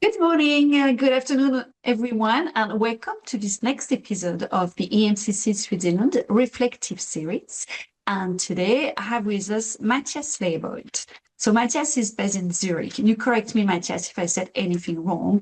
Good morning, good afternoon, everyone, and welcome to this next episode of the EMCC Switzerland Reflective Series. And today I have with us Matthias Leybold. So Matthias is based in Zurich. Can you correct me, Matthias, if I said anything wrong?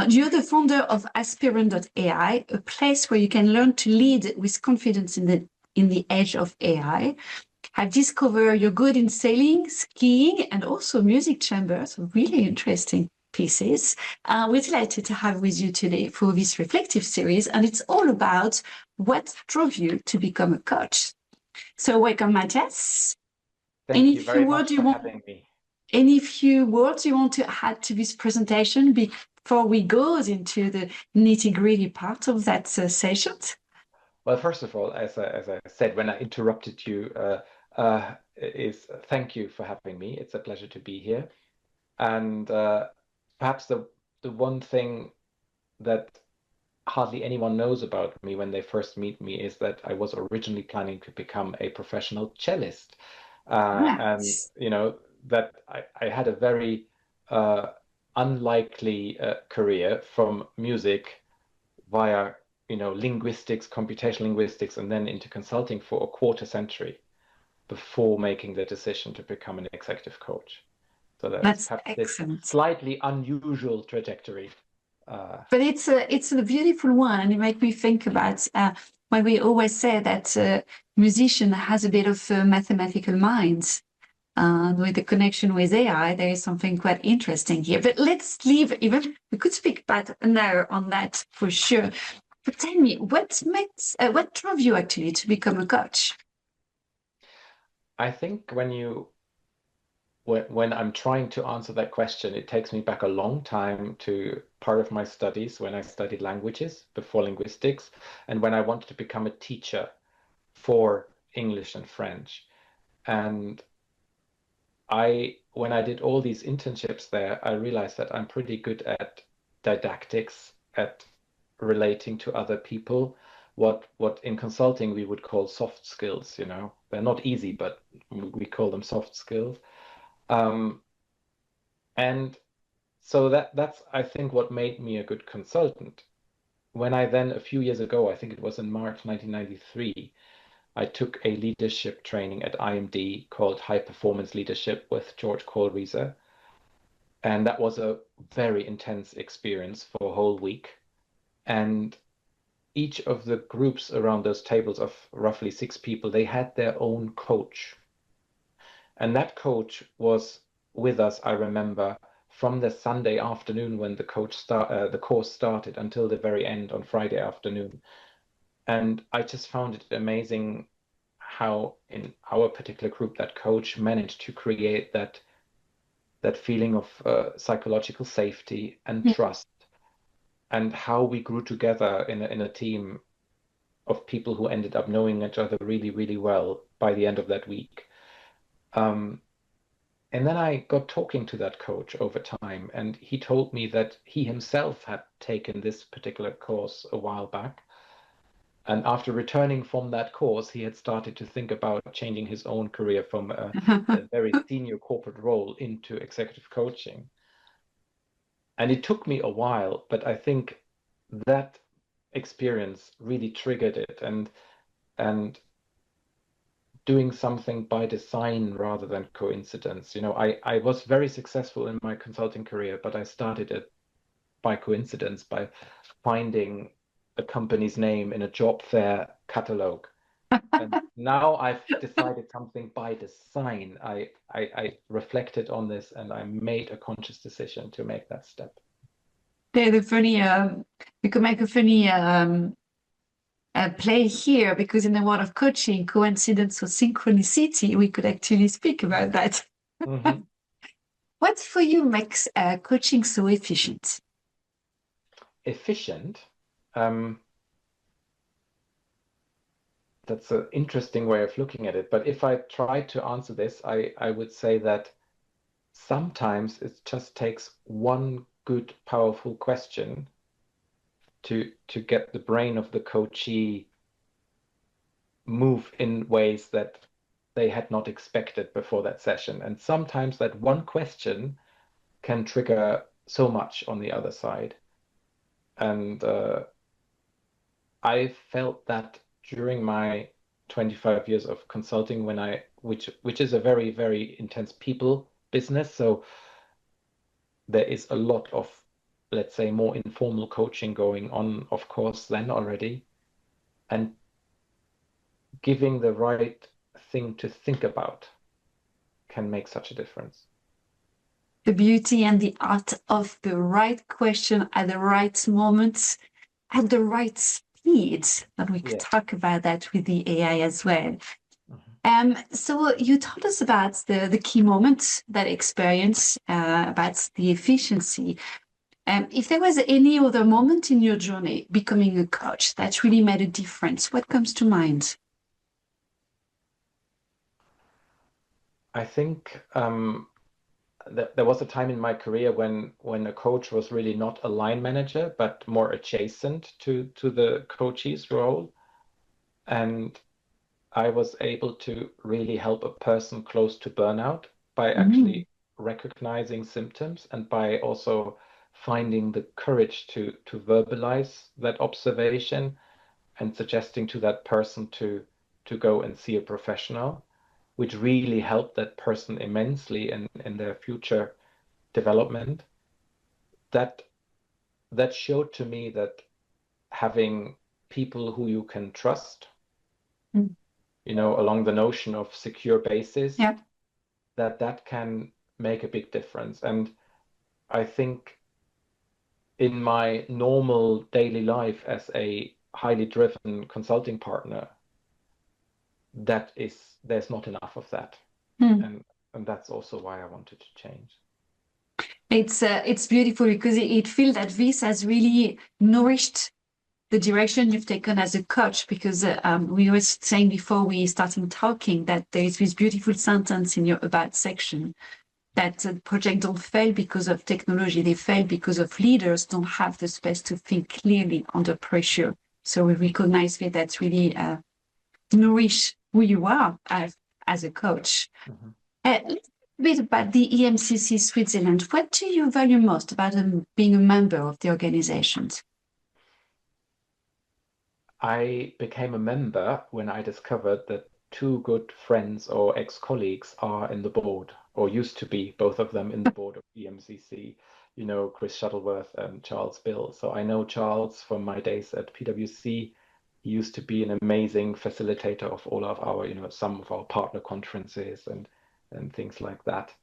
You're the founder of Aspirant.ai, a place where you can learn to lead with confidence in the age of AI. I've discovered you're good in sailing, skiing, and also music chambers. Really interesting pieces. We're delighted to have with you today for this reflective series, and it's all about what drove you to become a coach. So, welcome, Matthias. Thank Any you few very words much you for want? having me. Any few words you want to add to this presentation before we go into the nitty-gritty part of that session? Well, first of all, as I said when I interrupted you, is thank you for having me. It's a pleasure to be here. And perhaps the one thing that hardly anyone knows about me when they first meet me is that I was originally planning to become a professional cellist. And Yes. that I had a very uh, unlikely career from music via linguistics, computational linguistics, and then into consulting for a quarter century before making the decision to become an executive coach. So that's That's perhaps this excellent. slightly unusual trajectory. Uh, But it's a beautiful one, and it makes me think about when we always say that musician has a bit of a mathematical mind. With the connection with AI, there is something quite interesting here. But let's leave. Even we could speak about an hour on that for sure. But tell me, what drove you actually to become a coach? I think when I'm trying to answer that question, it takes me back a long time to part of my studies when I studied languages before linguistics, and when I wanted to become a teacher for English and French. And when I did all these internships there, I realized that I'm pretty good at didactics, at relating to other people, what in consulting we would call soft skills, you know. They're not easy, but we call them soft skills. Um, and so that's I think what made me a good consultant. When I then a few years ago, I think it was in March 1993, I took a leadership training at IMD called High Performance Leadership with George Kohlrieser. And that was a very intense experience for a whole week. And each of the groups around those tables of roughly six people, they had their own coach. And that coach was with us, I remember, from the Sunday afternoon when the course started until the very end on Friday afternoon. And I just found it amazing how in our particular group that coach managed to create that feeling of psychological safety and trust, and how we grew together in a team of people who ended up knowing each other really, really well by the end of that week. Um, and then I got talking to that coach over time, and he told me that he himself had taken this particular course a while back. And after returning from that course, he had started to think about changing his own career from a very senior corporate role into executive coaching. And it took me a while, but I think that experience really triggered it, and doing something by design rather than coincidence. I was very successful in my consulting career, but I started it by coincidence by finding a company's name in a job fair catalog. And now I've decided something by design. I reflected on this and I made a conscious decision to make that step. The funny, we could make a funny play here because in the world of coaching, coincidence or synchronicity, we could actually speak about that. Mhm. What for you makes coaching so efficient? Efficient. Um, that's an interesting way of looking at it. But if I try to answer this, I would say that sometimes it just takes one good, powerful question to get the brain of the coachee move in ways that they had not expected before that session. And sometimes that one question can trigger so much on the other side. And I felt that during my 25 years of consulting, which is a very, very intense people business. So there is a lot of, let's say, more informal coaching going on, of course, then already. And giving the right thing to think about can make such a difference. The beauty and the art of the right question at the right moment, at the right speed. And we could talk about that with the AI as well. So you told us about the key moments, that experience, about the efficiency. If there was any other moment in your journey becoming a coach that really made a difference, what comes to mind? I think there was a time in my career when a coach was really not a line manager, but more adjacent to the coach's role. And I was able to really help a person close to burnout by actually recognizing symptoms and by also finding the courage to verbalize that observation and suggesting to that person to go and see a professional, which really helped that person immensely in their future development. That showed to me that having people who you can trust, along the notion of secure basis, that can make a big difference. And I think in my normal daily life as a highly driven consulting partner, there's not enough of that. And that's also why I wanted to change. It's beautiful because it feels that this has really nourished the direction you've taken as a coach, because we were saying before we started talking that there is this beautiful sentence in your about section that projects don't fail because of technology, they fail because of leaders don't have the space to think clearly under pressure. So we recognize that that's really nourish who you are as a coach. A little bit about the EMCC Switzerland. What do you value most about being a member of the organizations? I became a member when I discovered that two good friends or ex-colleagues are in the board, or used to be, both of them in the board of EMCC, Chris Shuttleworth and Charles Bill. So I know Charles from my days at PwC. He used to be an amazing facilitator of all of our, some of our partner conferences and things like that.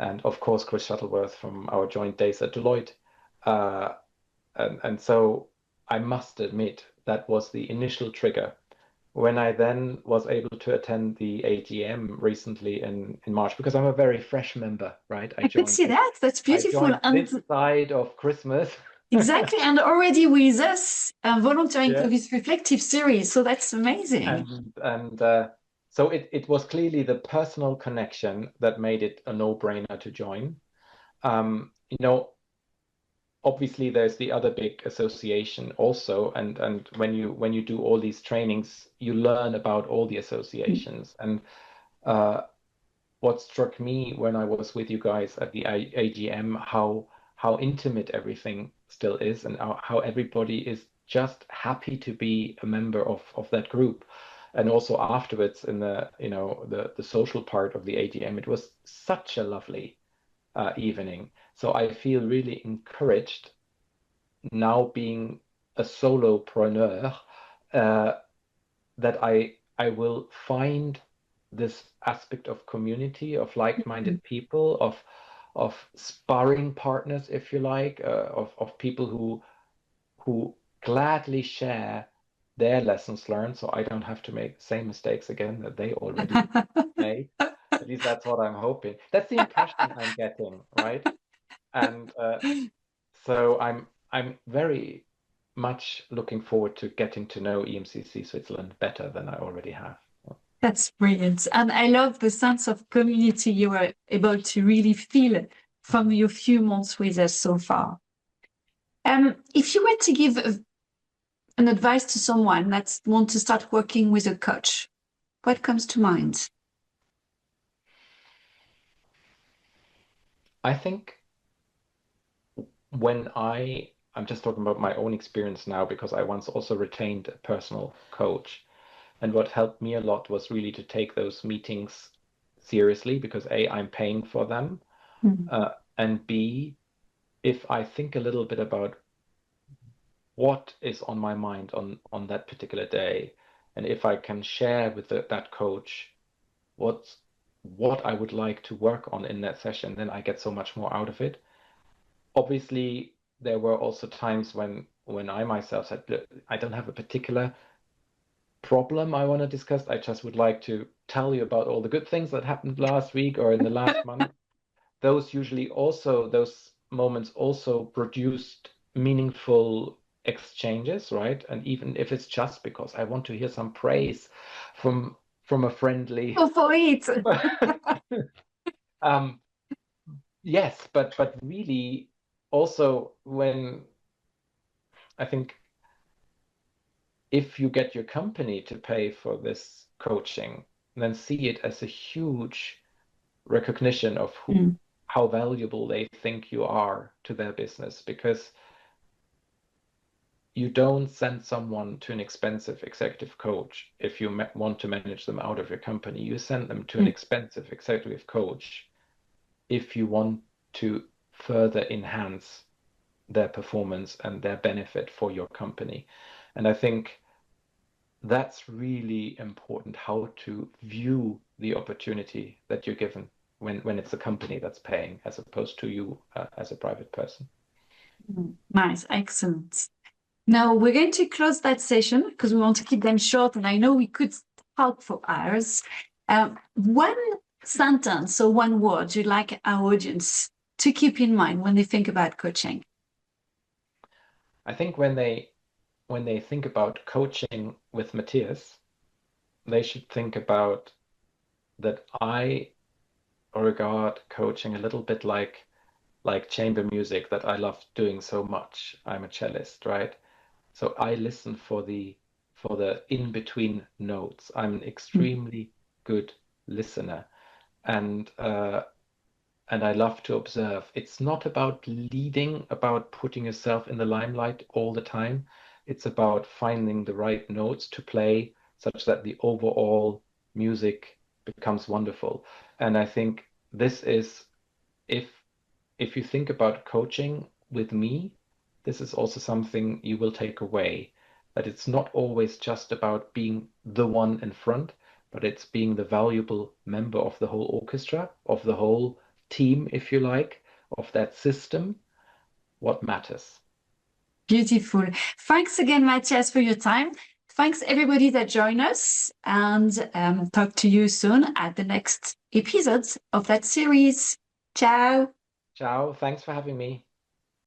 And of course, Chris Shuttleworth from our joint days at Deloitte. And so I must admit that was the initial trigger. When I then was able to attend the AGM recently in March, because I'm a very fresh member, right? I could see that. That's beautiful. I joined this side of Christmas. Exactly. And already with us volunteering for this reflective series. So that's amazing. And so it was clearly the personal connection that made it a no-brainer to join. Obviously there's the other big association also, and when you do all these trainings, you learn about all the associations. And what struck me when I was with you guys at the AGM, how intimate everything still is, and how everybody is just happy to be a member of that group. And also afterwards in the social part of the AGM, it was such a lovely evening. So I feel really encouraged now, being a solopreneur, that I will find this aspect of community, of like-minded people, of sparring partners, if you like, of people who gladly share their lessons learned, so I don't have to make the same mistakes again that they already made. At least that's what I'm hoping. That's the impression I'm getting, right? And so I'm very much looking forward to getting to know EMCC Switzerland better than I already have. That's brilliant. And I love the sense of community you were able to really feel from your few months with us so far. If you were to give an advice to someone that wants to start working with a coach, what comes to mind? I think when I'm just talking about my own experience now because I once also retained a personal coach. And what helped me a lot was really to take those meetings seriously because A, I'm paying for them, Mm. and B, if I think a little bit about what is on my mind on that particular day, and if I can share with that coach what what I would like to work on in that session, then I get so much more out of it. Obviously, there were also times when I myself said, "Look, I don't have a particular problem I want to discuss. I just would like to tell you about all the good things that happened last week or in the last month." Those moments also produced meaningful exchanges, right? And even if it's just because I want to hear some praise from a friendly Go for it. um yes, but really also when I think if you get your company to pay for this coaching, then see it as a huge recognition of Mm. how valuable they think you are to their business, because you don't send someone to an expensive executive coach if you want to manage them out of your company. You send them to an Mm. expensive executive coach if you want to further enhance their performance and their benefit for your company. And I think that's really important, how to view the opportunity that you're given when it's a company that's paying as opposed to you as a private person. Mm. Nice, excellent. Now we're going to close that session because we want to keep them short, and I know we could talk for hours. One sentence or one word you'd like our audience to keep in mind when they think about coaching? I think when they think about coaching with Matthias, they should think about that I regard coaching a little bit like chamber music that I love doing so much. I'm a cellist, right? So I listen for the in between notes. I'm an Mm. extremely good listener, and I love to observe. It's not about leading, about putting yourself in the limelight all the time. It's about finding the right notes to play such that the overall music becomes wonderful. And I think this is, if you think about coaching with me, this is also something you will take away, that it's not always just about being the one in front, but it's being the valuable member of the whole orchestra, of the whole team, if you like, of that system, what matters. Beautiful. Thanks again, Matthias, for your time. Thanks everybody that joined us, and talk to you soon at the next episodes of that series. Ciao. Ciao, thanks for having me.